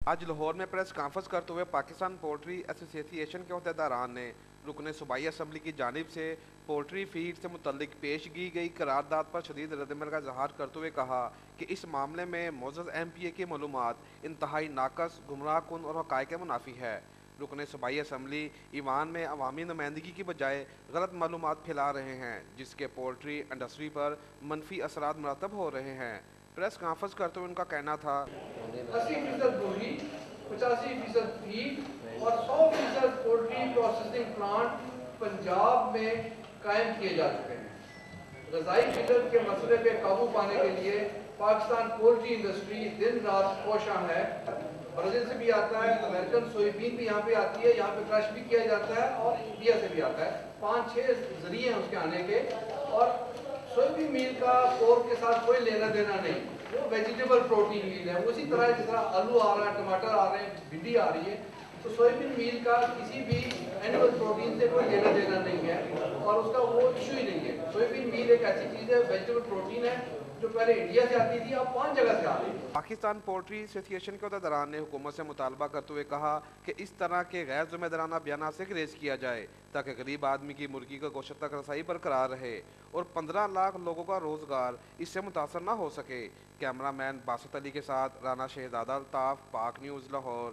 آج لاہور میں press conference کرتے ہوئے پاکستان پولٹری ایسوسی ایشن کے عہدیداران نے رکن صوبائی اسمبلی کی جانب سے پولٹری فیڈ سے متعلق پیش کی گئی قرارداد پر شدید ردعمل کا اظہار کرتے ہوئے کہا کہ اس معاملے میں معزز ایم پی اے کی معلومات انتہائی ناقص، گمراہ کن اور حقائق منافی ہے۔ رکن صوبائی اسمبلی ایوان میں عوامی نمائندگی کی بجائے غلط معلومات پھیلا رہے ہیں، جس کے پولٹری انڈسٹری پر منفی اثرات مرتب ہو رہے ہیں۔ پریس کانفرنس کرتے ہوئے ان کا کہنا تھا 80% گوہی، 85% فیڈ اور 100% پولٹری پروسیسنگ پلانٹ پنجاب میں قائم کیے جا چکے ہیں۔ غذائی قلت کے مسئلے پہ قابو پانے کے لیے پاکستان پولٹری انڈسٹری دن رات کوشاں ہے۔ برازیل سے بھی آتا ہے، امریکن سوئی بین بھی یہاں پہ آتی ہے، یہاں پہ کرش بھی کیا جاتا ہے، اور انڈیا سے بھی آتا ہے۔ 5-6 ذریعے ہیں اس کے آنے کے، اور سوئی بین میل کا پورک کے ساتھ کوئی لینا دینا نہیں، وہ ویجیٹیبل پروٹین میل ہے۔ اسی طرح جس طرح آلو آ رہا ہے، ٹماٹر آ رہے ہیں، بھنڈی آ رہی ہے، تو سوئی بین میل کا کسی بھی اینیمل پروٹین سے کوئی لینا دینا نہیں ہے، اور اس کا وہ ایشو ہی نہیں ہے۔ سوئی بین میل ایک ایسی چیز ہے، ویجیٹیبل پروٹین ہے، جو پہلے انڈیا سے آتی تھی، اب 5 جگہ سے آ رہی ہے۔ پاکستان پولٹری ایسوسی ایشن کے عہدیداران نے حکومت سے مطالبہ کرتے ہوئے کہا کہ اس طرح کے غیر ذمہ دارانہ بیانات سے گریز کیا جائے تاکہ غریب آدمی کی مرغی کا گوشت تک رسائی برقرار رہے اور 15 لاکھ لوگوں کا روزگار اس سے متاثر نہ ہو سکے۔ کیمرہ مین باسط علی کے ساتھ رانا شہزادہ الطاف، پاک نیوز لاہور۔